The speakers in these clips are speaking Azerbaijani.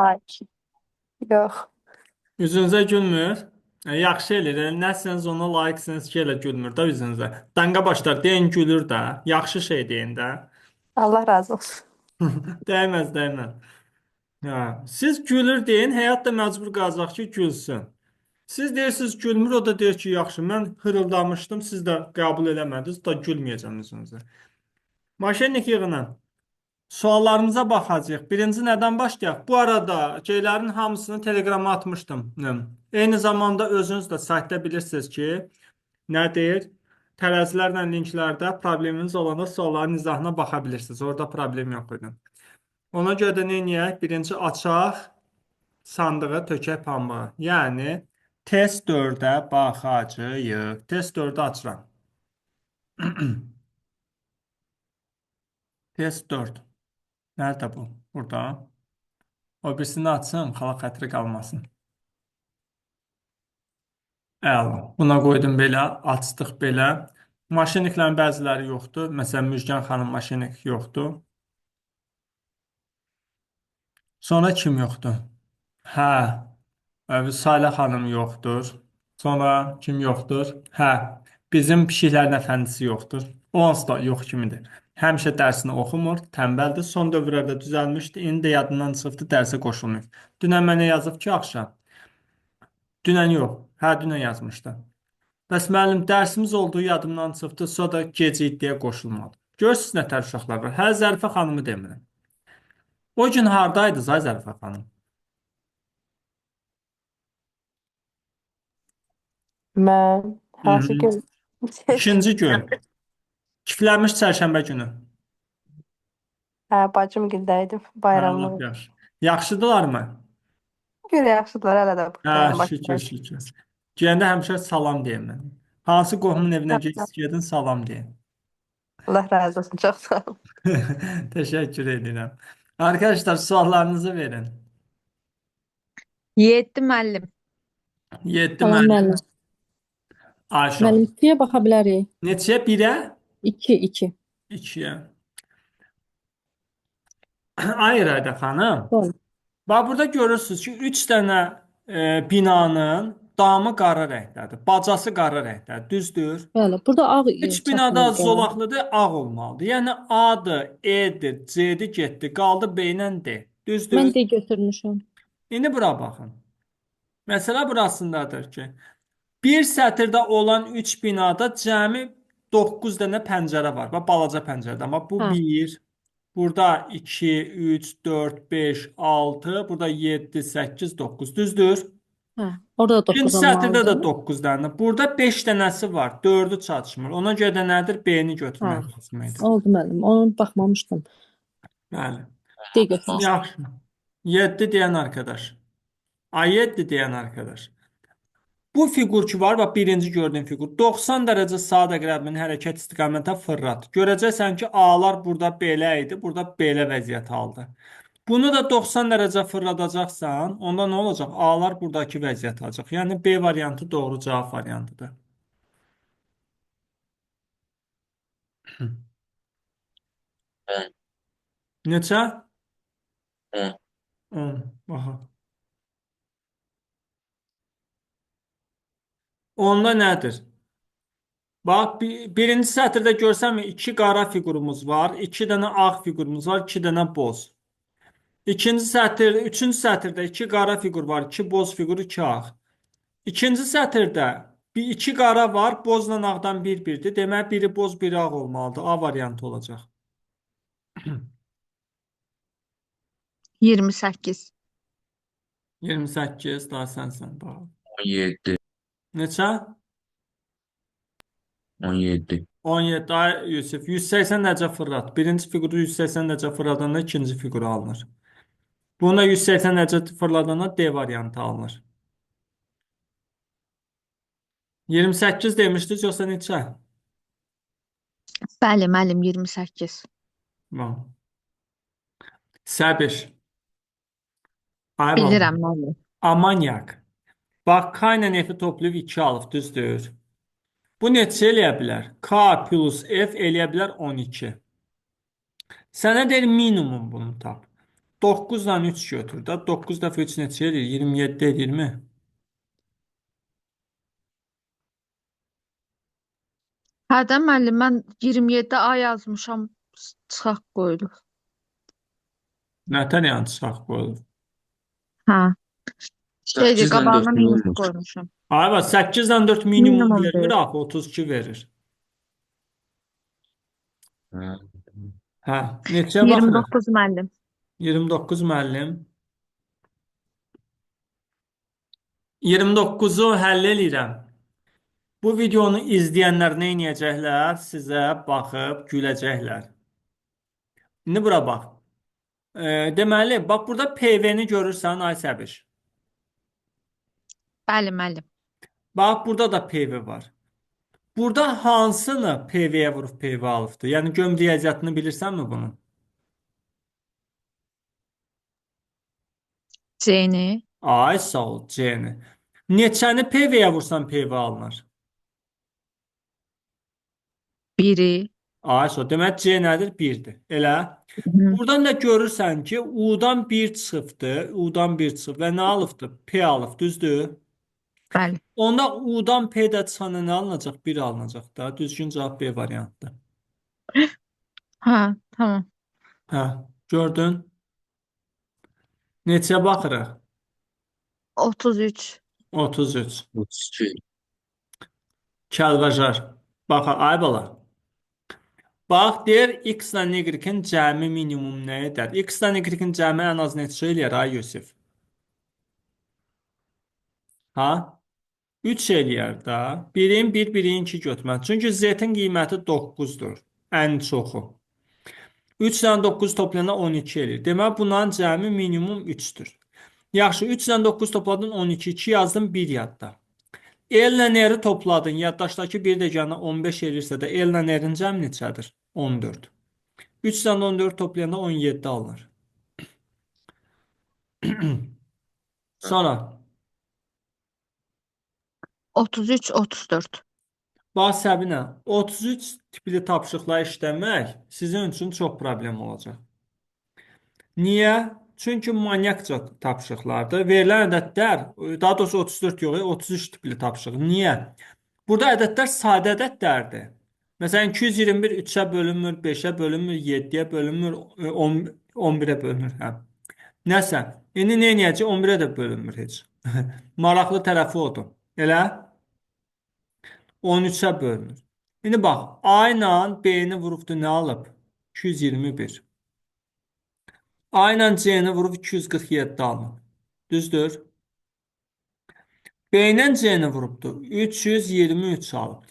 Ay, yox. Üzünüzə gülmür. Yaxşı eləyir. Nəsəniz ona layiqsiniz ki, elə gülmür də üzünüzə. Danqa başlar deyin gülür də. Yaxşı şey deyin də. Allah razı olsun. Dəyməz, dəyməz. Hə, siz gülür deyin, həyat da məcbur qalacaq ki, gülsün. Siz deyirsiniz gülmür, o da deyir ki, yaxşı, mən hırıldamışdım, siz də qəbul eləmədiniz, da gülməyəcəm üzünüzə. Maşennik yığının. Suallarımıza baxacağıq. Birinci nədən başlayaq? Bu arada şeylərin hamısını Telegrama atmışdım. Eyni zamanda özünüz də saytda bilirsiniz ki, nə deyir? Tərəzilərlə linklərdə probleminiz olanda sualların izahına baxa bilirsiniz. Orada problem yox idi. Ona görə də nə edək? Birinci açaq sandığı tökək pambığı. Yəni test 4-ə baxacağıq. Test 4-ü açıram. Test 4. Nerede bu? Burada. O birisini açsın, xala xətri qalmasın. Əla. Buna qoydum belə, açdıq belə. Maşinliklərin bəziləri yoxdur. Məsələn, Müjgan xanım maşinlik yoxdur. Sonra kim yoxdur? Hə, Salə xanım yoxdur. Sonra kim yoxdur? Hə, bizim pişiklərin əfəndisi yoxdur. O hansı da yox kimidir. Həmişə dərsini oxumur, tənbəldir. Son dövrlərdə düzəlmişdi. İndi də yadından çıxıbdı, dərsə qoşulmayıb. Dünən mənə yazıb ki, axşam. Dünən yox. Hə, dünən yazmışdı. Bəs müəllim dərsimiz olduğu yadımdan çıxdı, sonra da gecə deyə qoşulmadı. Görürsüz nə tər uşaqlar var. Hə, Zərifə xanımı demirəm. O gün hardaydı Zay Zərifə xanım? Mən Hı hansı -hı. gün İkinci gün. Kifləmiş çərşənbə günü. hə, bacım gildəydim Hə, lap bayramlıq. yaxşı. Yaxşıdırlarmı? Görə yaxşıdırlar, hələ də Hə, buradayım şükür, Bakıda. şükür. Gələndə həmişə salam deyin mənə. Hansı qohumun evinə gedin, salam deyin. Allah razı olsun, çox sağ ol. Teşekkür edirəm. Arkadaşlar suallarınızı verin. 7 müəllim. 7 Salam müəllim. müəllim. Ayşə. Müəllim ikiyə baxa bilərik. Neçəyə? 1-ə? 2, 2. 2-yə. Ay İradə xanım. Doğru. Bax burada görürsünüz ki, 3 dənə binanın damı qara rəngdədir. Bacası qara rəngdədir. Düzdür? Bəli, burada ağ 3 binada çatılır gəlir. zolaqlıdır, ağ olmalıdır. Yəni A-dır, E-dir, C-dir, getdi, qaldı B ilə D. Mən Düzdür? də götürmüşəm. İndi bura baxın. Məsələ burasındadır ki, bir sətirdə olan 3 binada cəmi 9 dənə pəncərə var. Bax, balaca pəncərədə. Amma bu Hə, 1, burada 2, 3, 4, 5, 6, burada 7, 8, 9. Düzdür? hə. Orada da İkinci 9 sətirdə də olmalıdır. 9 dənə. Burada 5 dənəsi var. 4-ü çatışmır. Ona görə də nədir? B-ni Hə, götürmək lazım idi. oldu müəllim. Onu baxmamışdım. Bəli. D götürmüşəm. Yaxşı. 7 deyən arkadaş. Ay 7 deyən arkadaş. Bu fiqur ki var, bax birinci gördüyün fiqur. 90 dərəcə saat əqrəbinin hərəkət istiqamətə fırlat. Görəcəksən ki, A-lar burada belə idi, burada belə vəziyyət aldı. Bunu da 90 dərəcə fırladacaqsan, onda nə olacaq? A-lar buradakı vəziyyət alacaq. Yəni B variantı doğru cavab variantıdır. Hə, Neçə? hə. 10. Baxa. Onda nədir? Bax, birinci sətirdə görsənmi, 2 qara fiqurumuz var, 2 dənə ağ fiqurumuz var, 2 dənə boz. İkinci sətir, üçüncü sətirdə 2 qara fiqur var, 2 boz fiqur, 2 ağ. İkinci sətirdə bir 2 qara var, bozla ağdan bir-birdir. Demək, biri boz, biri ağ olmalıdır. A variantı olacaq. 28. 28, daha sənsən. Bax. 17. Neçə? 17. 17. Ay Yusuf, 180 necə fırlat? Birinci fiquru 180 necə fırladanda ikinci fiquru alınır. Buna 180 necə fırladanda D variantı alınır. 28 demişdiniz, yoxsa neçə? Bəli, müəllim 28. Bax. Səbir. Ay baba. Bilirəm müəllim. Amanyak. Bax, K ilə F-i toplayıb 2 alıb, düzdür? Bu neçə eləyə bilər? K plus F eləyə bilər 12. Sənə deyir minimum bunu tap. 9-dan 3 götür də. 9 dəfə 3 neçə edir? 27 edirmi? Hərdən müəllim, mən 27 A yazmışam, çıxaq qoyulur. Nətər yəni sağ qoyulur? Hə. Şeydir, 8-lə 4 qabağına minus minimum. qoymuşam. Ay bax 8-dən 4 minimum Minimum vermir deyil. axı 32 verir. Hə. Hə, neçəyə baxırıq? 29 müəllim. 29 müəllim. 29-u həll eləyirəm. Bu videonu izləyənlər nə edəcəklər? Sizə baxıb güləcəklər. İndi bura bax. Deməli, bax burada PV-ni görürsən ay Səbiş. Bəli, müəllim. Bax burada da PV var. Burada hansını PV-yə vurub PV alıbdı? Yəni gömrüyəziyyatını bilirsənmi bunun? C-ni. Ay sağ ol C-ni. Neçəni PV-yə vursan PV alınır? 1-i. Ay sağ ol. Demək C nədir? 1-dir. Elə. Hı. Buradan da görürsən ki, U-dan 1 çıxıbdı. U-dan 1 çıxıb və nə alıbdı? P alıb, düzdür? Bəli. Onda U-dan P-də çıxanda nə alınacaq? 1 alınacaq da. Düzgün cavab B variantdır. Hə, tamam. Hə, gördün? Neçə baxırıq? 33. 33. 32. Kəlbəcər. Bax, ay bala. Bax, deyir, x ilə y-in cəmi minimum nə edər? X ilə y-in cəmi ən az neçə eləyər, ay Yusif? Ha? 3 eləyər da. 1-in 1, 1-in 2 götürmək. Çünki z-in qiyməti 9-dur. Ən çoxu. 3 ilə 9 toplayanda 12 eləyir. Demək, bunların cəmi minimum 3-dür. Yaxşı, 3 ilə 9 topladın 12, 2 yazdım 1 yadda. El ilə n-i topladın, yaddaşdakı 1 degəndə 15 eləyirsə də el ilə n-in cəmi neçədir? 14. 3 ilə 14 toplayanda 17 alınır. Sonra 33, 34. bax Səbinə, 33 tipli tapşırıqlar işləmək sizin üçün çox problem olacaq. Niyə? Çünki manyakca tapşırıqlardır. Verilən ədədlər, daha doğrusu 34 yox, 33 tipli tapşırıq. Niyə? Burada ədədlər sadə ədədlərdir. Məsələn, 221 3-ə bölünmür, 5-ə bölünmür, 7-yə bölünmür, 11-ə bölünür. Hə. Nəsə, indi nə edəcək? 11-ə də bölünmür heç. Maraqlı tərəfi odur. Elə? 13-ə bölünür. İndi bax, A ilə B-ni vurubdu, nə alıb? 221. A ilə C-ni vurub 247 alınıb. Düzdür? B ilə C-ni vurubdu, 323 alıb.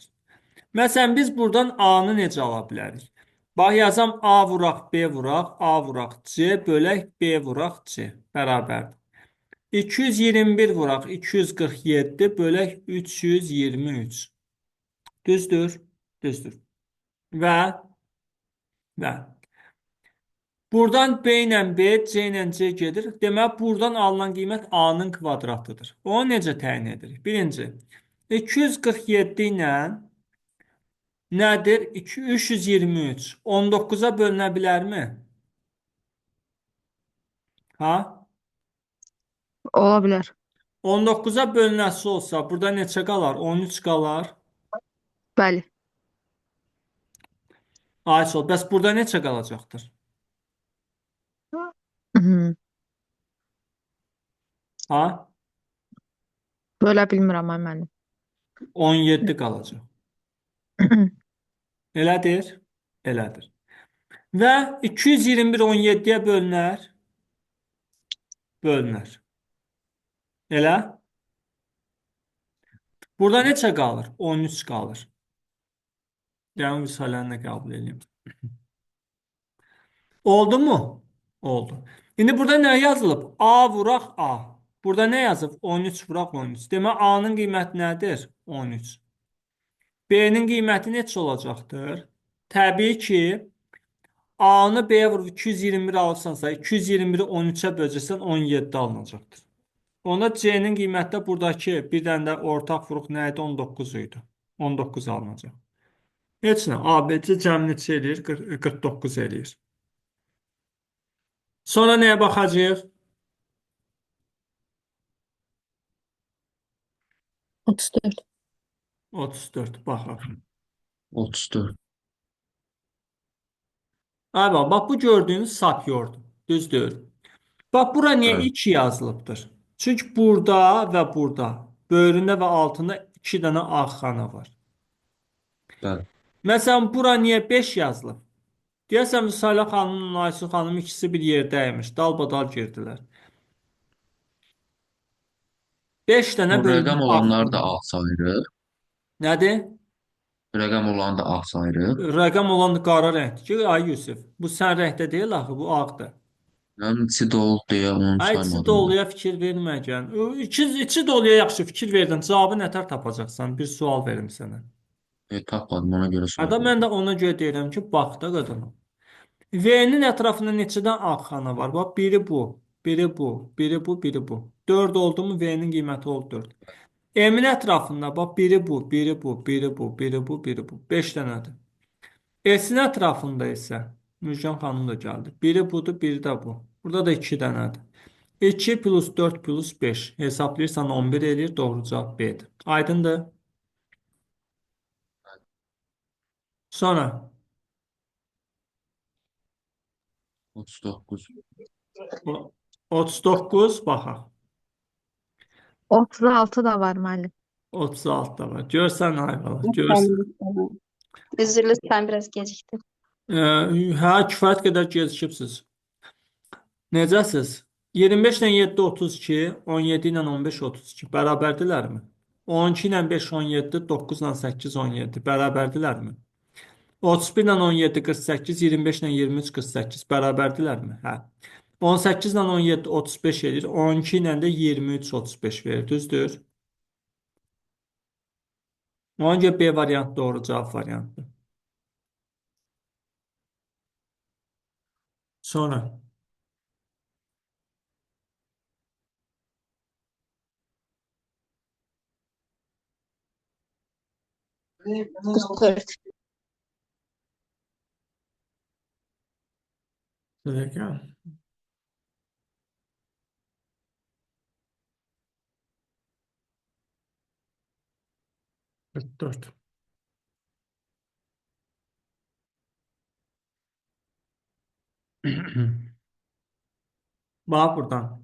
Məsələn, biz buradan A-nı necə ala bilərik? Bax, yazam A vuraq, B vuraq, A vuraq, C bölək, B vuraq, C bərabərdir. 221 vuraq, 247 bölək 323. Düzdür? Düzdür. Və buradan B ilə B, C ilə C gedir. Demək, buradan alınan qiymət A-nın kvadratıdır. Onu necə təyin edirik? Birinci, 247 ilə nədir? 323. 19-a bölünə bilərmi? Ha? Ola bilər. 19-a bölünəsi olsa, burada neçə qalar? 13 qalar. Bəli. Ayşol, bəs burada neçə qalacaqdır? Hı. Ha? Bölə bilmirəm ay müəllim. 17 qalacaq. Elədir? Elədir. Və 221 17-yə bölünər? Bölünər. Elə? Burada neçə qalır? 13 qalır. Yəni, misallərini qəbul edeyim. Oldu mu? Oldu. İndi burada nə yazılıb? A vuraq A. Burada nə yazıb? 13 vuraq 13. Demək, A-nın qiyməti nədir? 13. B-nin qiyməti neçə olacaqdır? Təbii ki, A-nı B-yə vurub 221 alırsansa, 221-i 13-ə böləcəksən, 17 alınacaqdır. Onda C-nin qiyməti də buradakı bir dənə də ortaq vuruq nə idi? 19 idi. 19 alınacaq. Heç nə. ABC cəmi neçə eləyir? 49 eləyir. Sonra nəyə baxacağıq? 34. 34 baxaq. 34. Ay bax bu gördüyünüz sapyordur. Düzdür? Bax bura niyə Bəli. 2 yazılıbdır? Çünki burada və burada, böyründə və altında 2 dənə ağ xana var. Bəli. Məsələn, bura niyə 5 yazılıb? Deyəsən, Müsalə xanım, Aysu xanım ikisi bir yerdəymiş. Dalbadal girdilər. 5 dənə Bu böyründə rəqəm ağ olanları da xana. ağ sayırıq. Nədir? Rəqəm olanı da ağ sayırıq. Rəqəm olan qara rəngdir ki, ay Yusuf. Bu sən rəngdə deyil axı, bu ağdır. Mənim içi dolu deyə onu Ay içi saymadım. doluya fikir verməyəcən. İçi doluya yaxşı fikir verdin. Cavabı nətər tapacaqsan? Bir sual verim sənə. Tapmadım, ona görə Hətta soruşdum. mən də ona görə deyirəm ki, bax da qadın. V-nin ətrafında neçədən ağ xana var? Bax, biri bu, biri bu, biri bu, biri bu. 4 oldu mu V-nin qiyməti oldu 4. M-in ətrafında bax, biri bu, biri bu, biri bu, biri bu, biri bu. 5 dənədir. S-in ətrafında isə Müjgan xanım da gəldi. Biri budur, biri də bu. Burada da 2 dənədir. 2 plus 4 plus 5. Hesablayırsan 11 eləyir. Doğru cavab B-dir. Aydındır. Sonra 39. 39 baxaq. 36 da var müəllim. 36 da var. Görsən ayvalar. Görsən. Üzrlü sen biraz geciktin. Hə, kifayət qədər gecikibsiz. Necəsiz? 25 ilə 7 32, 17 ilə 15 32 bərabərdirlərmi? 12 ilə 5 17, 9 ilə 8 17 bərabərdirlərmi? 31 ilə 17 48, 25 ilə 23 48 bərabərdirlərmi? Hə. 18 ilə 17 35 edir. 12 ilə də 23 35 verir. Düzdür? Ona görə B variantı doğru cavab variantıdır. Sonra Dört. Legal. Dört. Bax buradan.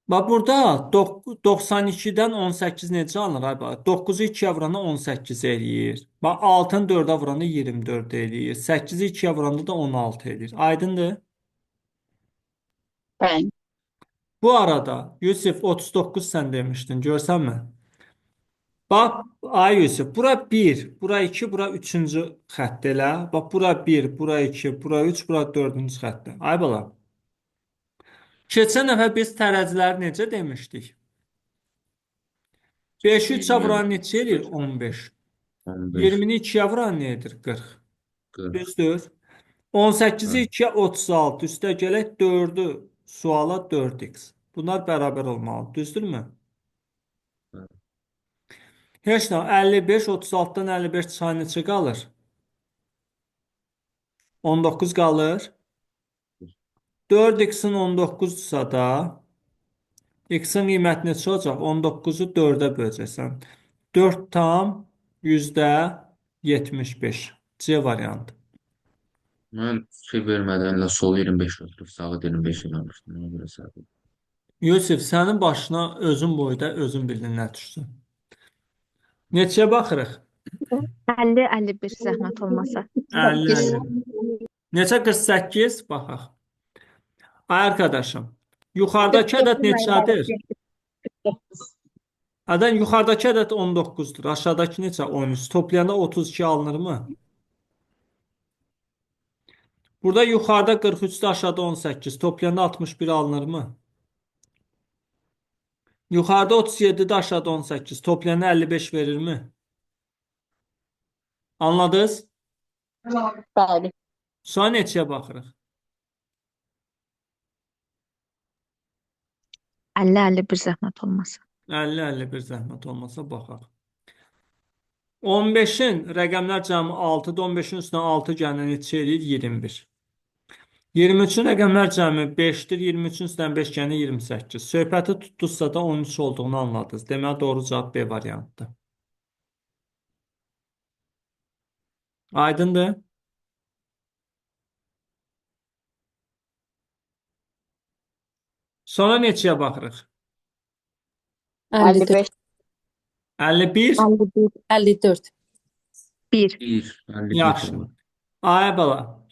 Bax burada 92-dən 18 necə alınır? Ay bax, 9-u 2-yə vuranda 18 eləyir. Bax 6-nı 4-ə vuranda 24 eləyir. 8-i 2-yə vuranda da 16 eləyir. Aydındır? Ben. Bu arada Yusuf 39 sən demişdin. Görsənmə. Bax, ay Yusuf, bura 1, bura 2, bura 3-cü xətt elə. Bax, bura 1, bura 2, bura 3, bura 4-cü xəttdir. Ay bala. Keçən dəfə biz tərəziləri necə demişdik? 5-i 3-ə vuran neçə edir? 15. 15. 20-ni 2-yə vuran nə edir? 40. 40. Düzdür. 18-i 2-yə 36. Üstə gələk 4-ü suala 4x. Bunlar bərabər olmalı. Düzdürmü? Evet. Heç nə. 55, 36-dan 55 çıxan neçə qalır? 19 qalır. 4x-in 19-dursa da x-in qiyməti neçə olacaq? 19-u 4-ə böləcəksən. 4 tam %75. C variantı. Mən fikir vermədən elə sol 25 götürüb, sağı 25 inanmışdım. Ona görə səhv. Yusuf, sənin başına özün boyda özün bildin nə düşsün. Neçəyə baxırıq? 50-51 zəhmət olmasa. 50. Neçə 48? Baxaq. Ay arkadaşım, yuxarıdakı ədəd neçədir? Yuxarıdakı ədəd 19-dur. Aşağıdakı neçə? 13. Toplayanda 32 alınırmı? Burada yuxarıda 43-də, aşağıda 18. Toplayanda 61 alınırmı? Yuxarıda 37-də, aşağıda 18. Toplayanda 55 verirmi? Anladınız? Bəli. Sonra neçəyə baxırıq? 50-51 zəhmət olmasa. 50-51 zəhmət olmasa baxaq. 15-in rəqəmlər cəmi 6-dır. 15-in üstünə 6 gələn neçə eləyir? 21. 23-ün rəqəmlər cəmi 5-dir. 23-ün üstdən 5 gələni 28. Söhbəti tutduzsa da 13 olduğunu anladınız. Deməli doğru cavab B variantıdır. Aydındır? Sonra neçəyə baxırıq? 54. 55. 51. 51. 54. 1. 1, 51 Yaxşı. olur. Ay bala.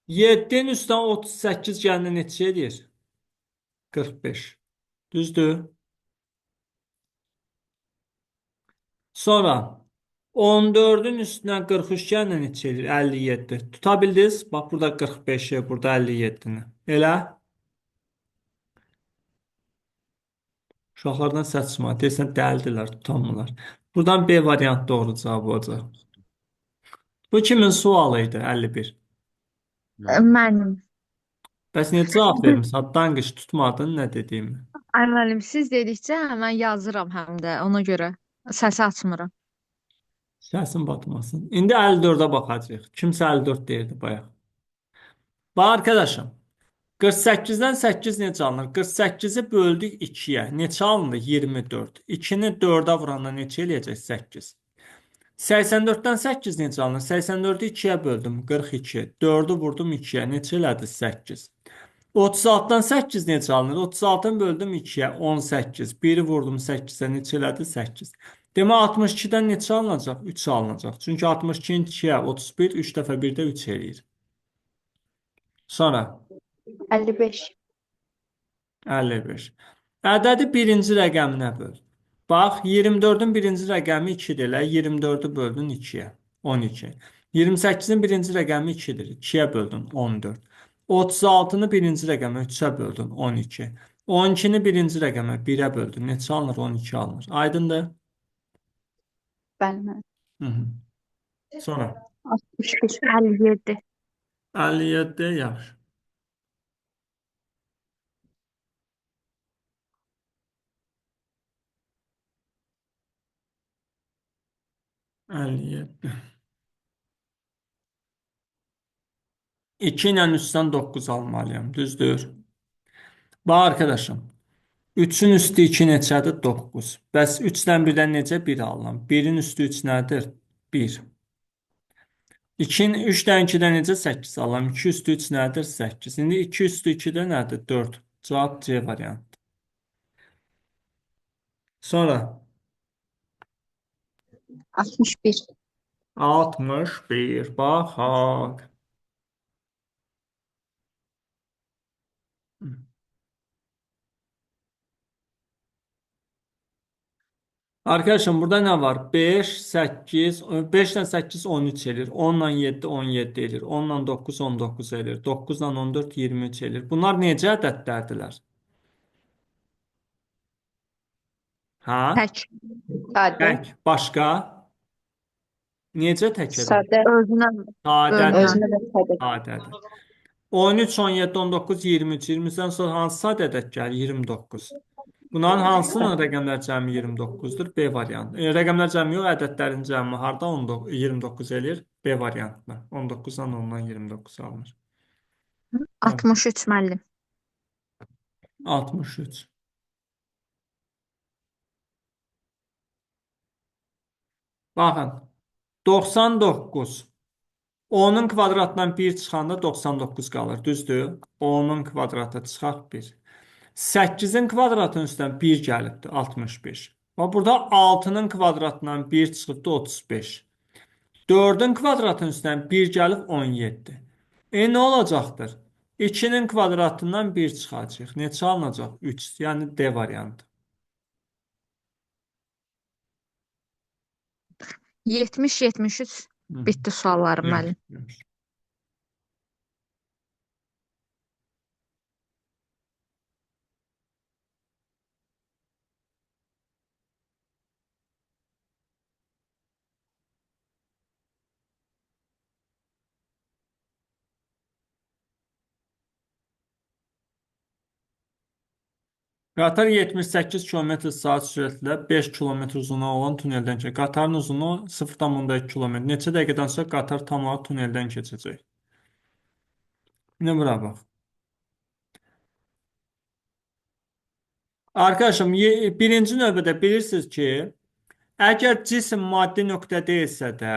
7-nin üstdən 38 gələni neçə edir? 45. Düzdür? Sonra 14-ün üstündən 43 gələni neçə edir? 57. Tuta bildiniz? Bax burada 45-i, burada 57-ni. Elə? Uşaqlardan səs çıxmadı. Deyəsən dəldirlər, tutanmırlar. Buradan B variantı doğru cavab olacaq. Bu kimin sualı idi? 51. Mənim. Bəs niyə cavab vermirsən? Danqış tutmadın nə dediyimi? Ay müəllim, siz dedikcə mən yazıram həm də ona görə səsi açmıram. Səsin batmasın. İndi 54-ə baxacağıq. Kimsə 54 deyirdi bayaq. Bax arkadaşım. 48-dən 8 necə alınır? 48-i böldük 2-yə. Neçə alınır? 24. 2-ni 4-ə vuranda neçə eləyəcək? 8. 84-dən 8 necə alınır? 84-ü 2-yə böldüm. 42. 4-ü vurdum 2-yə. Neçə elədi? 8. 36-dan 8 necə alınır? 36-nı böldüm 2-yə. 18. 1-i vurdum 8-ə. Neçə elədi? 8. Demək 62-dən neçə alınacaq? 3 alınacaq. Çünki 62-nin 2-yə 31, 3 dəfə 1-də 3 eləyir. Sonra 55. 55. Ədədi birinci rəqəminə böl. Bax, 24-ün birinci rəqəmi 2-dir. Elə 24-ü böldün 2-yə. 12. 28-in birinci rəqəmi 2-dir. 2-yə böldün 14. 36-nı birinci rəqəmə 3-ə böldün 12. 12-ni birinci rəqəmə 1-ə böldün. Neçə alınır? 12 alınır. Aydındır? Bəli. Hı -hı. Sonra 61. 57. 57 yaxşı. Əlliyyətdir. 2 ilə üstdən 9 almalıyam. Düzdür? Bax arkadaşım. 3-ün üstü 2 neçədir? 9. Bəs 3-dən 1-dən necə 1 alıram? 1-in üstü 3 nədir? 1. 3-dən 2-dən necə 8 alıram? 2 üstü 3 nədir? 8. İndi 2 üstü 2-də nədir? 4. Cavab C variantı. Sonra 61. 61. Baxaq. Arkadaşım burada nə var? 5, 8, 5 ilə 8 13 edir. 10 ilə 7 17 edir. 10 ilə 9 19 edir. 9 ilə 14 23 edir. Bunlar necə ədədlərdirlər? Ha? Tək. Sadə. Tək. Başqa? Necə tək edir? Sadə. Özünə Sadədir. Özünə də sadə. Sadədir. 13, 17, 19, 23. 23-dən sonra hansı sadə ədəd gəlir? 29. Bunların hansının rəqəmlər cəmi 29-dur? B variantı. Rəqəmlər cəmi yox, ədədlərin cəmi harda 29 eləyir? B variantında. 19-dan ondan 29 alınır. 63 müəllim. 63. Baxın. 99. 10-un kvadratından 1 çıxanda 99 qalır. Düzdür? 10-un kvadratı çıxaq 1. 8-in kvadratının üstdən 1 gəlibdir, 65. Və burada 6-nın kvadratından 1 çıxıbdır, 35. 4-ün kvadratının üstdən 1 gəlib, 17. Nə olacaqdır? 2-nin kvadratından 1 çıxacaq. Neçə alınacaq? 3. Yəni D variantı. 70-73 bitdi suallarım müəllim. Yaxşı. Qatar 78 km/saat sürətlə 5 km uzunluğu olan tuneldən keçir. Qatarın uzunluğu 0,2 km. Neçə dəqiqədən sonra qatar tam olaraq tuneldən keçəcək? İndi bura bax. Arkadaşım, birinci növbədə bilirsiniz ki, əgər cisim maddi nöqtədə isə də,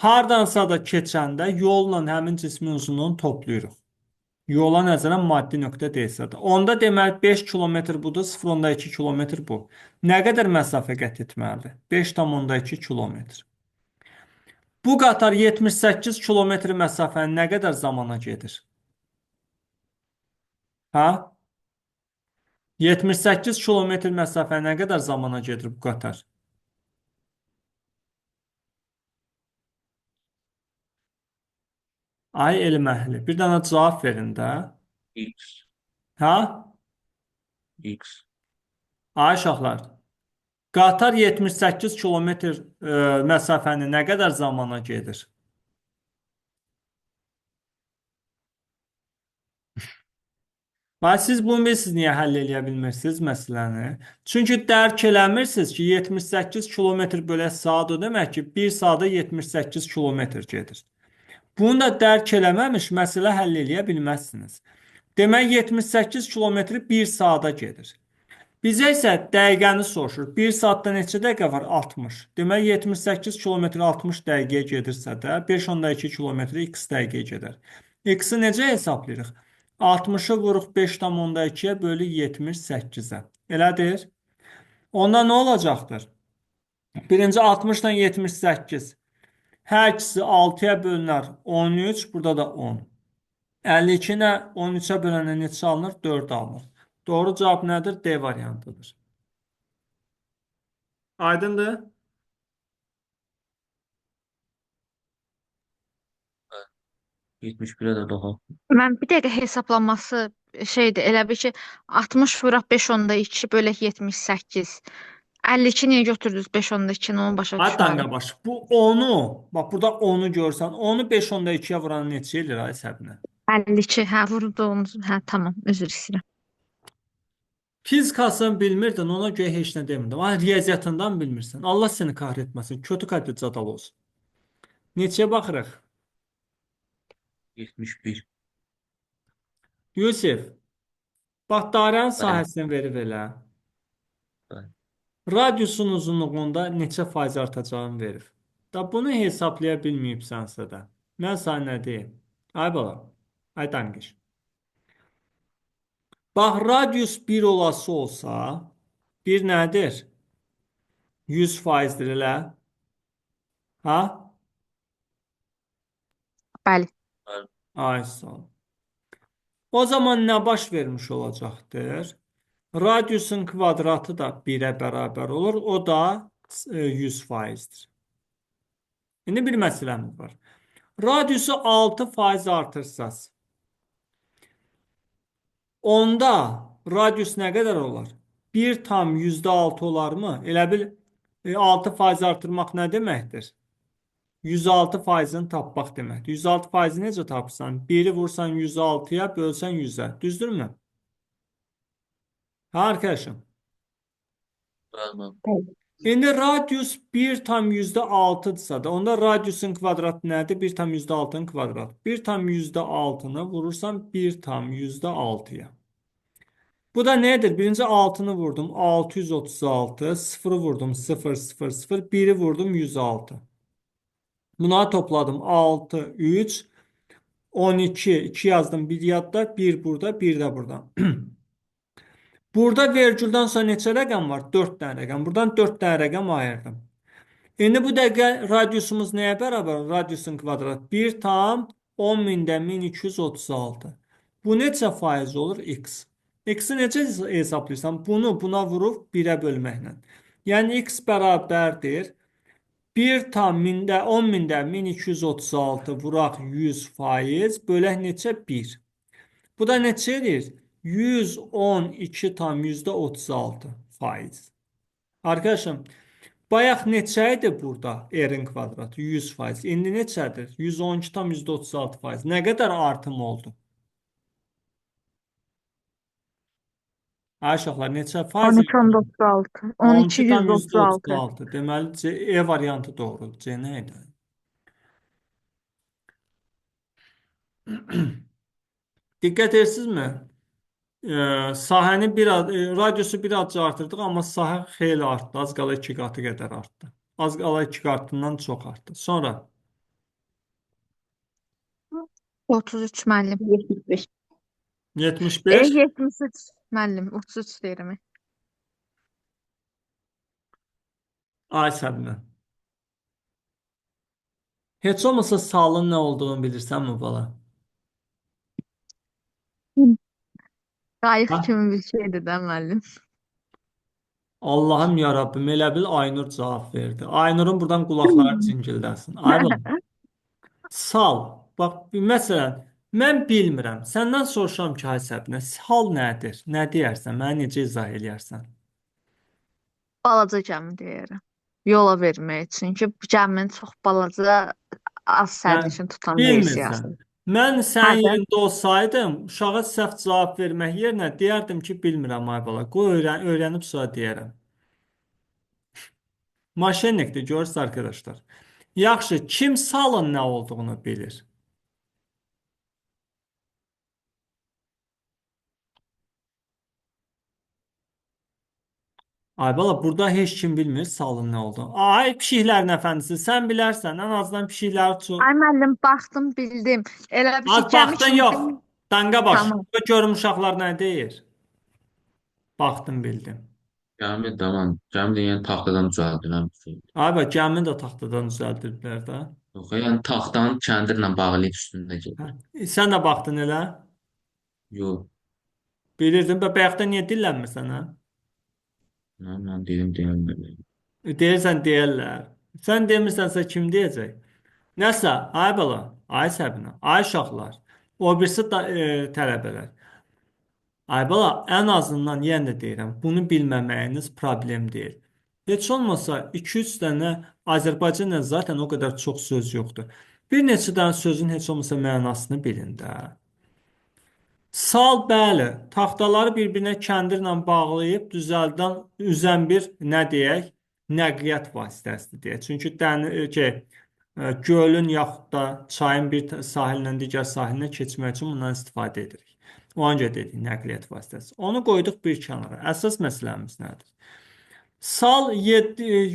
hardansa da keçəndə yolla həmin cismin uzunluğunu toplayırıq. Yola nəzərən maddi nöqtə deyilsə də. Onda deməli 5 kilometr budur, 0,2 kilometr bu. Nə qədər məsafə qət etməlidir? 5,2 kilometr. Bu qatar 78 kilometr məsafəni nə qədər zamana gedir? Ha? 78 kilometr məsafə nə qədər zamana gedir bu qatar? Ay elm əhli, bir dənə cavab verin də. X. Ha? X. Ay uşaqlar. Qatar 78 kilometr məsafəni nə qədər zamana gedir? Bax, siz bunu bilirsiniz, niyə həll edə bilmirsiniz məsələni? Çünki dərk eləmirsiniz ki, 78 kilometr bölə saat o demək ki, 1 saata 78 kilometr gedir. Bunu da dərk eləməmiş məsələ həll edə bilməzsiniz. Demək 78 kilometri 1 saata gedir. Bizə isə dəqiqəni soruşur. 1 saatda neçə dəqiqə var? 60. Demək 78 kilometr 60 dəqiqəyə gedirsə də 5,2 kilometr x dəqiqəyə gedər. X-i necə hesablayırıq? 60-ı vuruq 5,2-yə bölü 78-ə. Elədir? Onda nə olacaqdır? Birinci 60 ilə 78. Hər ikisi 6-ya bölünər 13, burada da 10. 52 ilə 13-ə bölənə neçə alınır? 4 alınır. Doğru cavab nədir? D variantıdır. Aydındır? Evet. 71'e de daha. Mən bir dəqiqə hesablaması şeydir, elə bil ki 60 vuraq 5,2 bölək 78. 52 niyə götürdünüz 5,2-ni onu başa Ay düşmədim. danqabaş, bu 10-u, bax burada 10-u görsən, 10-u 5,2-yə vuran neçə eləyir ay səbinə? 52, hə vurduğunuz, hə tamam, üzr istəyirəm. Fizikasını bilmirdin, ona görə heç nə demirdim. Ay riyaziyyatından bilmirsən. Allah səni kahretməsin. Kötü kalpli cadal olsun. Neçəyə baxırıq? 71. Yusif, bax dairənin Bəli. sahəsini verib elə. Bəli. Radiusun uzunluğunda neçə faiz artacağını verir. Da bunu hesablaya bilməyibsənsə də. Mən sənə nə deyim? Ay bala, ay danqış. Bax, radius 1 olası olsa, 1 nədir? 100%dir elə. Ha? Bəli. Ay sağ ol. O zaman nə baş vermiş olacaqdır? Radiusun kvadratı da 1-ə bərabər olur. O da 100%dir. İndi bir məsələmiz var. Radiusu 6% artırsaz, onda radius nə qədər olar? 1 tam %6 olarmı? Elə bil 6% artırmaq nə deməkdir? 106%-ni tapmaq deməkdir. 106%-i necə tapırsan? 1-i vursan 106-ya, bölsən 100-ə. Düzdürmü? Ha, arkadaşım. Bəli. İndi radius 1 tam %6-dırsa da, onda radiusun kvadratı nədir? 1 tam %6-nın kvadratı. 1 tam %6-nı vurursan 1 tam %6-ya. Bu da nədir? Birinci 6-nı vurdum 636, 0-ı vurdum 0, 0, 0, 1-i vurdum 106. Buna topladım 6, 3, 12, 2 yazdım, 1 yadda, 1 burada, 1 də burada. Burada vergüldən sonra neçə rəqəm var? 4 dənə rəqəm. Buradan 4 dənə rəqəm ayırdım. İndi bu dəqiqə radiusumuz nəyə bərabər? Radiusun kvadratı 1 tam 10.000-dən 1236. Bu neçə faiz olur? X. X-i necə hesablayırsan? Bunu buna vurub 1-ə bölməklə. Yəni X bərabərdir 1 tam 10.000-dən 1236 vuraq 100% bölək neçə? 1. Bu da neçə edir? 112 tam %36 faiz. Arkadaşım, bayaq neçə idi burada R-in kvadratı? 100%. İndi neçədir? 112 tam %36 faiz. Nə qədər artım oldu? Ay uşaqlar, neçə faiz? 13,96. 12 tam 12,136. %36. Deməli, E variantı doğrudur. C nə idi? Diqqət edirsinizmi? Sahəni radiusu bir azca artırdıq, amma sahə xeyli artdı. Az qala 2 qatı qədər artdı. Az qala 2 qatından çox artdı. Sonra 33 müəllim. 75. 75. 73 müəllim. 33 deyirəm. Ay Səbinə. Heç olmasa salın nə olduğunu bilirsənmi bala? Qayıq Ha? kimi bir şeydir də müəllim. Allahım ya Rabbim, elə bil Aynur cavab verdi. Aynurun buradan qulaqları cingildəsin. Ay bala. Sal. Bax, məsələn, mən bilmirəm. Səndən soruşuram ki, ay Səbinə, sal nədir? Nə deyərsən? Mənə necə izah eləyərsən? Balaca gəmi deyirəm. Yola vermək. Çünki gəminin çox balaca, az sərnişin tutan Bilmirsən. versiyası. Mən sənin Hə, yerində olsaydım, uşağa səhv cavab vermək yerinə deyərdim ki, bilmirəm ay bala. Qoy öyrənib sonra deyərəm. Maşennikdir, görürsünüz arkadaşlar. Yaxşı, kim salın nə olduğunu bilir? Ay bala, burada heç kim bilmir salın nə olduğunu. Ay pişiklərin əfəndisi, sən bilərsən, ən azından pişikləri çox. Ay müəllim, baxdım, bildim. Elə bir şey Az gəmi baxdın kimi. yox. Danqa baş. Tamam. Görüm uşaqlar nə deyir? Baxdım, bildim. Cami tamam. Cami de yani tahtadan düzəldilen bir şey. Ay bala, gəmini də taxtadan düzəldirdilər də. Yox, yani taxtanın kəndirlə bağlayıb üstündə Hə. gedir. Sən də baxdın elə? Yox. Bilirdin, bayaqda niyə dillənmirsən, hə? Mən dedim deyilmir. Deyirsən deyərlər. Sən demirsənsə kim deyəcək? Nəsə, ay bala, ay Səbinə, ay uşaqlar, o birisi tələbələr. Ay bala, ən azından yenə də deyirəm, bunu bilməməyiniz problem deyil. Heç olmasa 2-3 dənə Azərbaycanla zaten o qədər çox söz yoxdur. Bir neçə dənə sözün heç olmasa mənasını bilin də. Sal, bəli, taxtaları bir-birinə kəndirlə bağlayıb üzən bir nə deyək, nəqliyyat vasitəsidir deyək. Çünki gölün yaxud da çayın bir sahilindən digər sahilinə keçmək üçün bundan istifadə edirik. Ona görə dedik nəqliyyat vasitəsi. Onu qoyduq bir kənara. Əsas məsələmiz nədir? Sal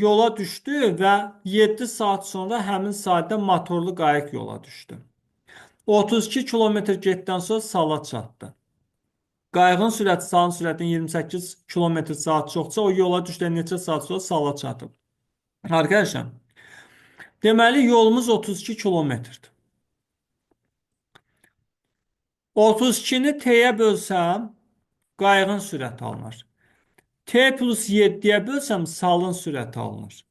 yola düşdü və 7 saat sonra həmin saatdə motorlu qayıq yola düşdü. 32 kilometr getdən sonra sala çatdı. Qayığın sürəti salın sürətinin 28 km/saat çoxsa o yola düşdən neçə saat sonra sala çatıb. Arkadaşlar, deməli yolumuz 32 kilometrdir. 32-ni T-yə bölsəm, qayığın sürəti alınır. T plus 7-yə bölsəm, salın sürəti alınır.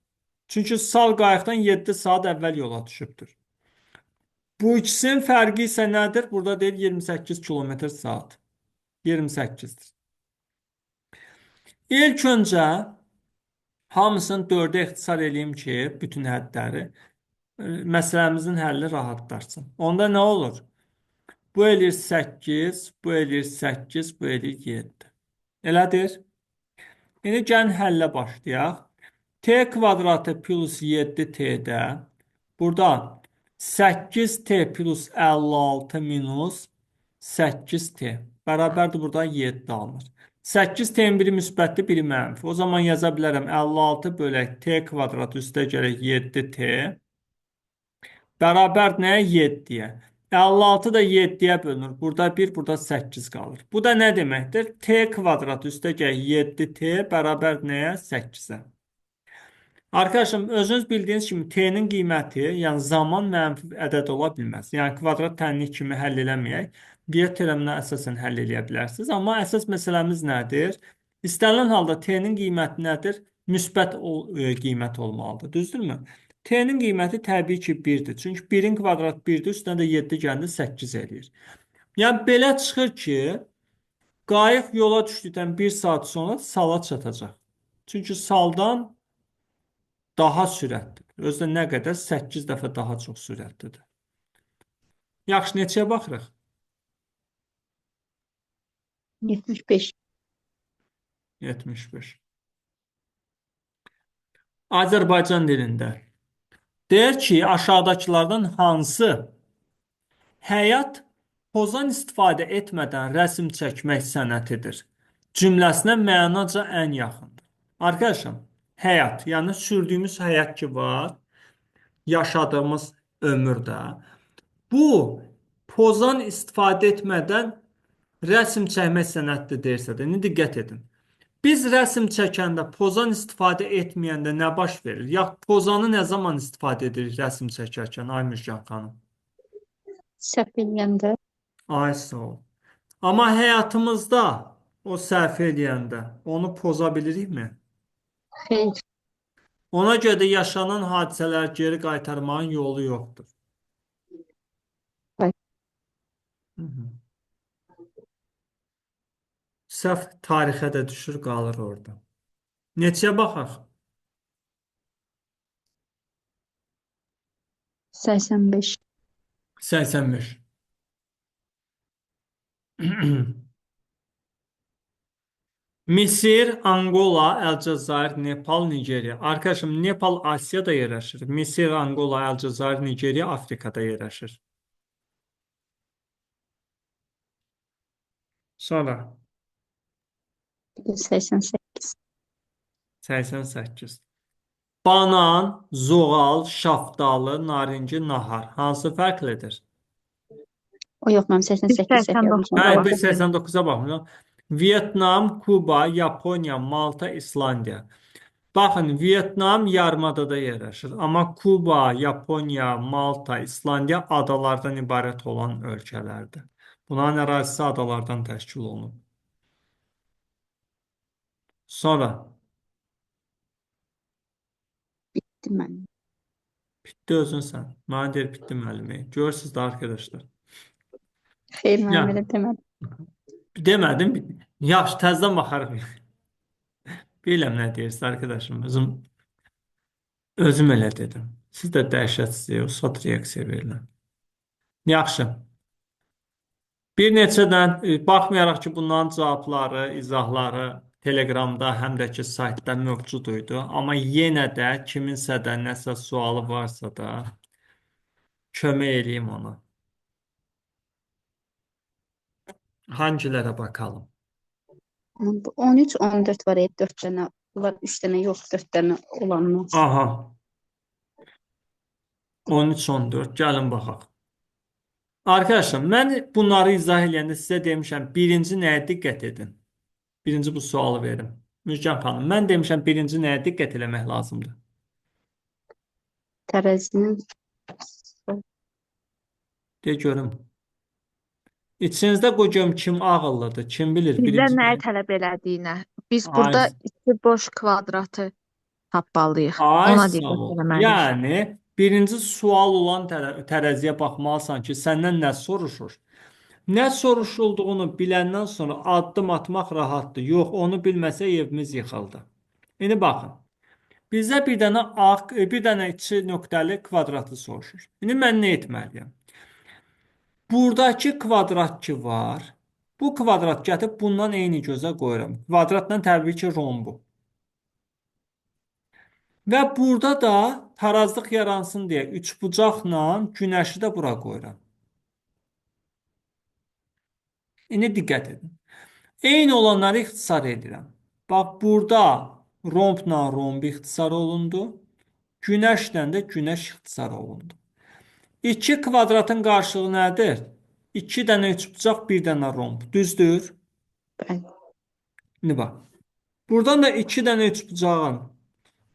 Çünki sal qayıqdan 7 saat əvvəl yola düşübdür. Bu ikisinin fərqi isə nədir? Burada deyil 28 km/saat. 28-dir. İlk öncə hamısını 4-ə ixtisar edeyim ki, bütün hədləri məsələmizin həlli rahatlarsın. Onda nə olur? Bu eləyir 8, bu eləyir 8, bu eləyir 7. Elədir? İndi gəlin həllə başlayaq. T kvadratı plus 7T-də burada 8T plus 56 minus 8T bərabərdir, buradan 7 alınır. 8T-in biri müsbətdir, biri mənfi. O zaman yaza bilərəm 56 bölək T kvadrat üstə gələk 7T bərabər nəyə? 7-yə. 56 da 7-yə bölünür. Burada 1, burada 8 qalır. Bu da nə deməkdir? T kvadrat üstə gələk 7T bərabər nəyə? 8-ə. Arkadaşlar, özünüz bildiyiniz kimi T-nin qiyməti, yəni zaman mənfi ədəd ola bilməz. Yəni kvadrat tənlik kimi həll eləməyək. Qeyd teoreminə əsasən həll eləyə bilərsiniz. Amma əsas məsələmiz nədir? İstənilən halda T-nin qiyməti nədir? Müsbət qiymət olmalıdır. Düzdürmü? T-nin qiyməti təbii ki 1-dir. Çünki 1-in kvadratı 1-dir, üstünə də 7 gəlir, 8 eləyir. Yəni belə çıxır ki, qayıq yola düşdükdən 1 saat sonra sala çatacaq. Çünki saldan daha sürətlidir. Özdə nə qədər? 8 dəfə daha çox sürətlidir. Yaxşı, neçəyə baxırıq? 75. 75. Azərbaycan dilində deyir ki, aşağıdakılardan hansı həyat pozan istifadə etmədən rəsm çəkmək sənətidir cümləsinə mənaca ən yaxındır. Arkadaşım, həyat, yəni sürdüyümüz həyat ki var, yaşadığımız ömürdə, bu pozan istifadə etmədən rəsm çəkmək sənətidir deyirsə də, indi diqqət edin. Biz rəsm çəkəndə, pozan istifadə etməyəndə nə baş verir? Ya pozanı nə zaman istifadə edirik rəsm çəkərkən, ay Müjgan xanım? Səhv eləyəndə. Ay sağ ol. Amma həyatımızda o səhv eləyəndə onu poza bilirikmi? Xeyr. Ona görə də yaşanan hadisələr geri qaytarmağın yolu yoxdur. Bəli. Hı -hı. Səhv tarixə də düşür, qalır orada. Neçəyə baxaq? 85. 85. Misir, Angola, Əlcəzair, Nepal, Nigeriya. Arkadaşım, Nepal Asiyada yerləşir. Misir, Angola, Əlcəzair, Nigeriya Afrikada yerləşir. Sonra 88. 88. Banan, zoğal, şaftalı, narinci, nahar. Hansı fərqlidir? O yox, mən 88 səhv 89. yazmışam. Hə, Cavab biz 89-a baxmırıq. Vyetnam, Kuba, Yaponiya, Malta, İslandiya. Baxın, Vyetnam yarımadada yerləşir. Amma Kuba, Yaponiya, Malta, İslandiya adalardan ibarət olan ölkələrdir. Bunların ərazisi adalardan təşkil olunub. Sonra etdim mən. bitdi özünsən. Mənə deyir, bitdi müəllimi. Görürsünüz də arkadaşlar. Xeyr, mən Ya. belə demədim. Demədim. Yaxşı, təzədən baxarıq. Biləm nə deyirsiniz arkadaşım. Özüm elə dedim. Siz də dəhşətsizlik, o sot reaksiya verirlər. Yaxşı. Bir neçədən, baxmayaraq ki, bunların cavabları, izahları Telegramda, həm də ki, saytda mövcud idi. Amma yenə də kiminsə də nəsə sualı varsa da kömək eləyim ona. Hangilərə bakalım? Bu 13, 14 var, 4 dənə. Bunlar 3 dənə yox, 4 dənə olanlar. Aha. 13, 14. Gəlin baxaq. Arkadaşlar, mən bunları izah edəndə sizə demişəm, birinci nəyə diqqət edin? Birinci bu sualı verim. Müjgan xanım, mən demişəm, birinci nəyə diqqət eləmək lazımdır? Tərəzinin De görüm. İçinizdə qoyum kim ağıllıdır, kim bilir? Bizdən Birinci nəyi nəyə? tələb elədiyinə. Biz Ay, burada iki boş kvadratı tapmalıyıq. ay Ona sağ diqqət ol. eləməliyik. Yəni, birinci sual olan tərəziyə baxmalısan ki, səndən nə soruşur? Nə soruşulduğunu biləndən sonra addım atmaq rahatdır. Yox, onu bilməsə evimiz yıxıldı. İndi baxın. Bizə bir dənə ağ, bir dənə iki nöqtəli kvadratı soruşur. İndi mən nə etməliyəm? Buradakı kvadrat ki var, bu kvadrat gətirib bundan eyni gözə qoyuram. Kvadratla təbii ki, rombu. Və burada da tarazlıq yaransın deyə üçbucaqla günəşi də bura qoyuram. İndi diqqət edin. Eyni olanları ixtisar edirəm. Bax, burada rombla romb ixtisar olundu. Günəşlə də günəş ixtisar olundu. 2 kvadratın qarşılığı nədir? 2 dənə üçbucaq, 1 dənə romb. Düzdür? bəli. İndi bax. Buradan da 2 dənə üçbucağın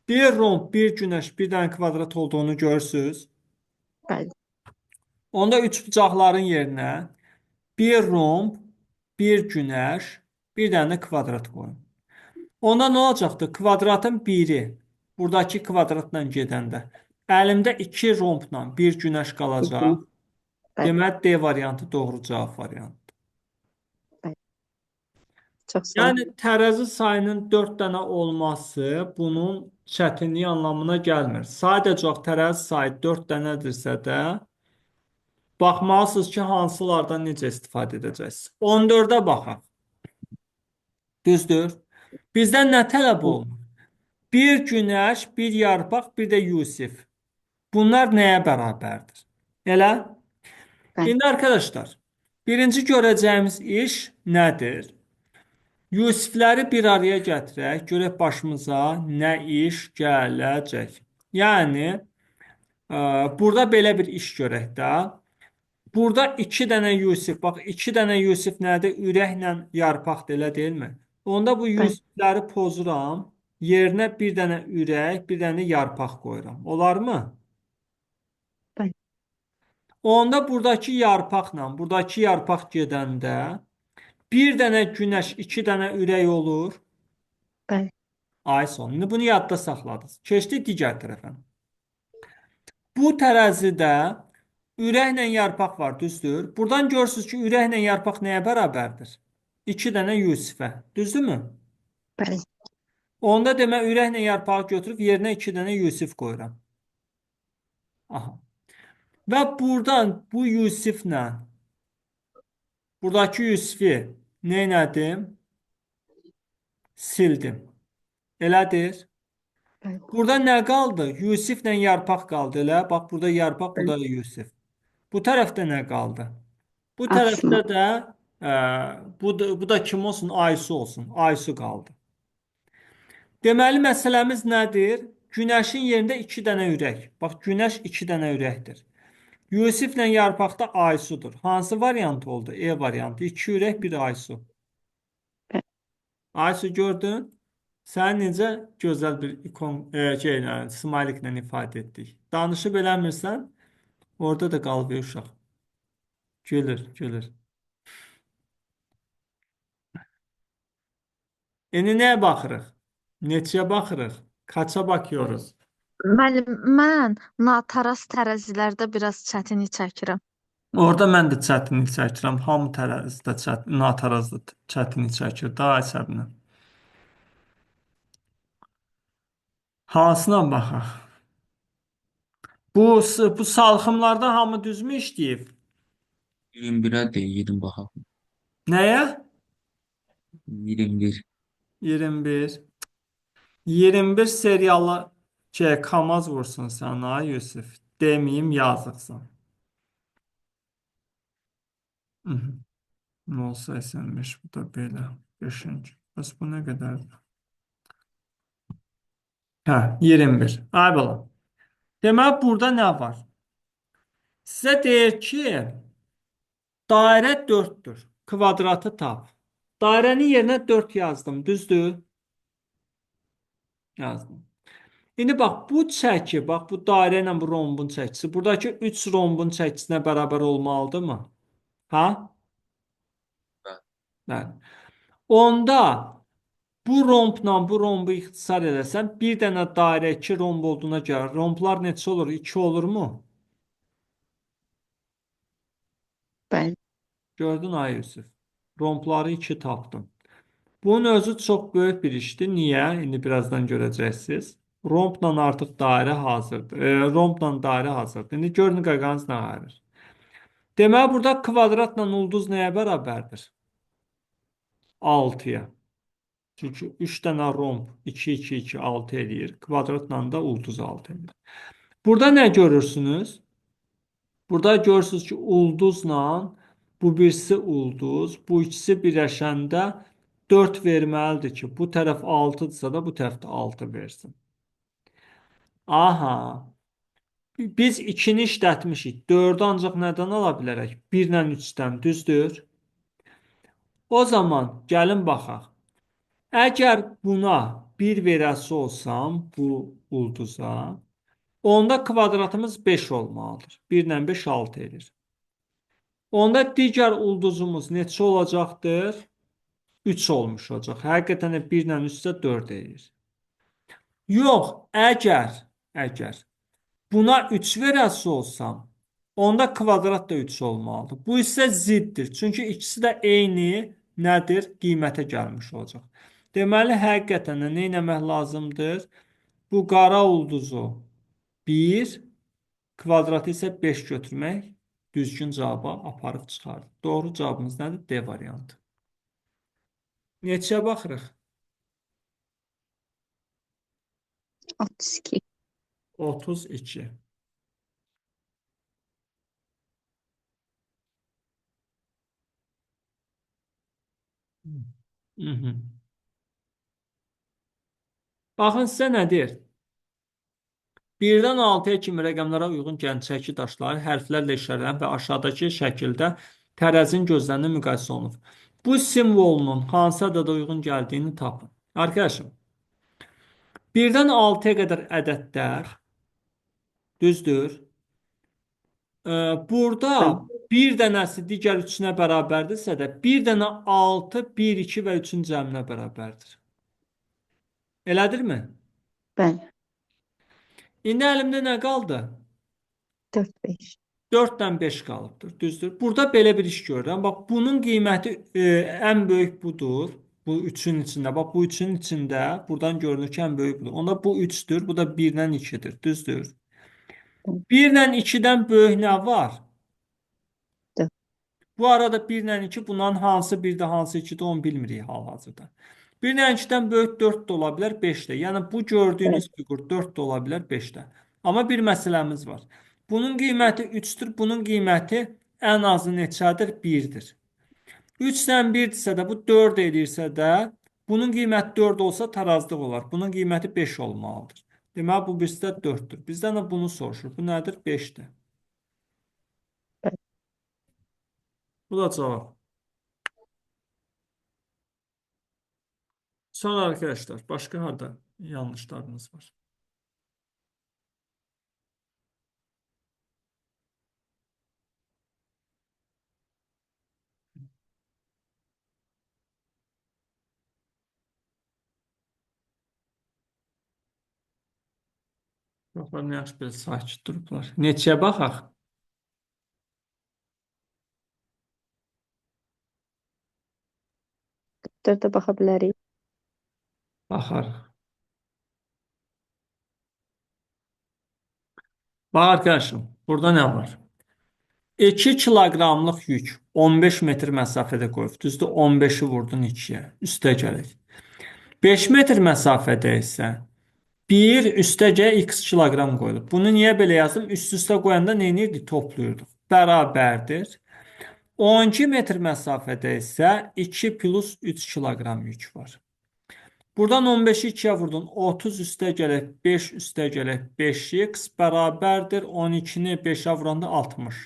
bir romb, bir günəş, bir dənə kvadrat olduğunu görürsünüz. Bəli. Onda üçbucaqların yerinə bir romb, bir günəş, bir dənə kvadrat qoyun. Onda nə olacaqdır? Kvadratın biri buradakı kvadratla gedəndə əlimdə 2 rombla bir günəş qalacaq. Bəli. Deməli, D variantı doğru cavab variantı. Çox sağ olun. Yəni tərəzi sayının 4 dənə olması bunun çətinliyi anlamına gəlmir. Sadəcə tərəzi sayı 4 dənədirsə də baxmalısınız ki, hansılardan necə istifadə edəcəksiniz. 14-ə baxaq. Düzdür? Bizdən nə tələb olunur? Bir günəş, bir yarpaq, bir də Yusif. Bunlar nəyə bərabərdir? Elə? Bəli. İndi arkadaşlar, Birinci görəcəyimiz iş nədir? Yusifləri bir araya gətirək, görək başımıza nə iş gələcək. Yəni, burada belə bir iş görək də. Burada iki dənə Yusif, bax iki dənə Yusif nədir? Ürəklə yarpaqdır, elə deyilmi? Onda bu Bəli, Yusifləri pozuram, yerinə bir dənə ürək, bir dənə yarpaq qoyuram. Olarmı? bəli, Onda buradakı yarpaqla, buradakı yarpaq gedəndə bir dənə günəş, iki dənə ürək olur. bəli, Ay son. İndi bunu yadda saxladınız. Keçdik digər tərəfə. Bu tərəzidə ürəklə yarpaq var, düzdür? Buradan görürsünüz ki, ürəklə yarpaq nəyə bərabərdir? 2 dənə Yusifə, düzdürmü? bəli, Onda demə ürəklə yarpağı götürüb yerinə 2 dənə Yusif qoyuram. Aha. Və buradan bu Yusiflə buradakı Yusifi nə elədim? Sildim. Elədir? bəli, Burada nə qaldı? Yusiflə yarpaq qaldı, elə. Bax, burada yarpaq, bəli. burada da Yusif. Bu tərəfdə nə qaldı? Bu Asma. tərəfdə də bu da kim olsun? Aysu olsun. Aysu qaldı. Deməli, məsələmiz nədir? Günəşin yerində 2 dənə ürək. Bax, günəş 2 dənə ürəkdir. Yusiflə yarpaqda Aysudur. Hansı variant oldu? E variantı. 2 ürək, bir Aysu. Bəli. Aysu gördün? Sən necə gözəl bir ikon, smayliklə ifadə etdik. Danışıb eləmirsən, orada da qalıb uşaq. Gülür, gülür. İndi nəyə baxırıq? Neçəyə baxırıq? Kaça bakıyoruz? Müəllim, mən nataraz tərəzilərdə biraz çətinlik çəkirəm. Orada mən də çətinlik çəkirəm. Hamı tərəzidə natarazda çətinlik çəkir. Daha əsəblə. Hansına baxaq? Bu salxımlarda hamı düzmü işləyib? 21'ə deyil, yedim baxaq. Nəyə? 21. 21. 21 serialı Kamaz vursun sana Yusuf. Demeyeyim yazıqsan. Ne olsa esenmiş bu da belə. 5-ci. Bəs bu nə qədərdir? Hə, 21. Ay balam. Deməli burada nə var? Sizə deyir ki, dairə 4-dür. Kvadratı tap. Dairənin yerinə 4 yazdım, düzdür? Yazdım. İndi bax, bu çəki, bax, bu dairə ilə bu rombun çəkisi, buradakı 3 rombun çəkisinə bərabər olmalıdırmı? Ha? Bəli. Onda bu rombla bu rombu ixtisar eləsən, bir dənə dairə 2 romb olduğuna görə romblar neçə olur? 2 olurmu? Bəli, Gördün ay Yusuf. Rombları 2 tapdım. Bunun özü çox böyük bir işdir. Niyə? İndi birazdan görəcəksiniz. Rombla artıq dairə hazırdır. Rombla dairə hazırdır. İndi görün qaqanız nə ayırır. Deməli, burada kvadratla ulduz nəyə bərabərdir? 6-ya. Çünki 3 dənə romb 2, 2, 2, 6 eləyir. Kvadratla da ulduz 6 eləyir. Burada nə görürsünüz? Burada görürsünüz ki, ulduzla bu birisi ulduz, bu ikisi birləşəndə 4 verməlidir ki, bu tərəf 6-dırsa da bu tərəf də 6 versin. Aha. Biz 2-ni işlətmişik. 4-ü ancaq nədən ala bilərək? 1 ilə 3-dən, düzdür? O zaman gəlin baxaq. Əgər buna 1 verəsi olsam, bu ulduza, onda kvadratımız 5 olmalıdır. 1 ilə 5, 6 edir. Onda digər ulduzumuz neçə olacaqdır? 3 olmuş olacaq. Həqiqətən də 1 ilə 3 isə 4 edir. Yox, əgər buna 3 verəsi olsam, onda kvadrat da 3 olmalıdır. Bu isə ziddir. Çünki ikisi də eyni nədir? Qiymətə gəlmiş olacaq. Deməli, həqiqətən də nə etmək lazımdır? Bu qara ulduzu 1, kvadratı isə 5 götürmək düzgün cavaba aparıb çıxarır. Doğru cavabımız nədir? D variantı. Neçəyə baxırıq? 32. 32. Mhm. Baxın sizə nə deyir? 1-dən 6-ya kimi rəqəmlərə uyğun gələn çəki daşları hərflərlə işarələnib və aşağıdakı şəkildə tərəzinin gözlərinə müqayisə olunur. Bu simvolunun hansı ədədə uyğun gəldiyini tapın. Arkadaşım, 1-dən 6-ya qədər ədədlər, düzdür? Burada Bəli. bir dənəsi digər üçünə bərabərdirsə də, bir dənə 6, 1, 2 və 3-ün cəminə bərabərdir. Elədirmi? Bəli. İndi əlimdə nə qaldı? 4, 5. 4-dən 5 qalıbdır, düzdür? Burada belə bir iş görürəm. Bax, bunun qiyməti ən böyük budur. Bu 3-ün içində. Bax, bu 3-ün içində buradan görünür ki, ən böyük budur. Onda bu 3-dür, bu da 1-dən 2-dir, düzdür? 1-dən 2-dən böyük nə var? Dörd. Bu arada 1-lə 2 bundan hansı 1-də, hansı 2-də onu bilmirik hal-hazırda. 1-lə 2-dən böyük 4 də ola bilər, 5 də. Yəni bu gördüyünüz fiqur 4 də ola bilər, 5 də. Amma bir məsələmiz var. Bunun qiyməti 3-dür, bunun qiyməti ən azı neçədir? 1-dir. 3-dən 1-dirsə də, bu 4 edirsə də, bunun qiyməti 4 olsa tarazlıq olar. Bunun qiyməti 5 olmalıdır. Deməli, bu birisi də 4-dür. Bizdən də bunu soruşur. Bu nədir? 5-dir. Bu da cavab. Sonra arkadaşlar, başka harda yanlışlarınız var? Yoxlar, nə yaxşı belə sakit durublar. Neçəyə baxaq? Dördə baxa bilərik. Baxarıq. Bax arkadaşım, burada nə var? 2 kiloqramlıq yük 15 metr məsafədə qoyub. Düzdür, 15-i vurdun 2-yə. Üstə gəlir. 5 metr məsafədə isə 1 üstəcə x kiloqram qoyulub. Bunu niyə belə yazdım? Üst-üstə qoyanda nə edirdik? Topluyorduk. Bərabərdir. 12 metr məsafədə isə 2 plus 3 kiloqram yük var. Buradan 15-i 2-yə vurdun. 30 üstə gələk 5 üstə gələk 5x bərabərdir. 12-ni 5-ə vuranda 60.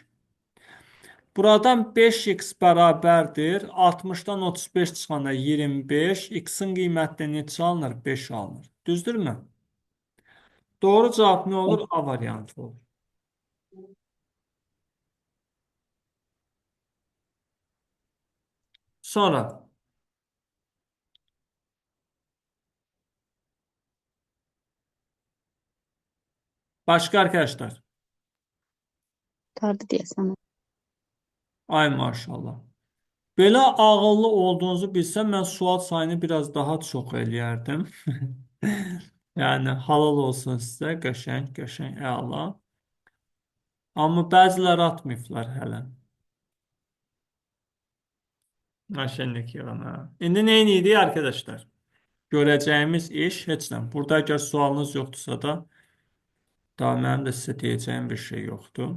Buradan 5x bərabərdir. 60-dan 35 çıxanda 25. X-in qiyməti neçə alınır? 5 alınır. Düzdürmü? Doğru cavab nə olur? A variantı olur. Sonra başka arkadaşlar. Tardı deyəsən. Ay maşallah. Belə ağıllı olduğunuzu bilsəm, mən sual sayını biraz daha çox eləyərdim. Yəni, halal olsun sizə, qəşəng, qəşəng, əla. Amma bəziləri atmayıblar hələ. Naşənlik yana. İndi nə edirik arkadaşlar? Görəcəyimiz iş heç nə. Burada əgər sualınız yoxdursa da, daha mənim də sizə deyəcəyim bir şey yoxdur.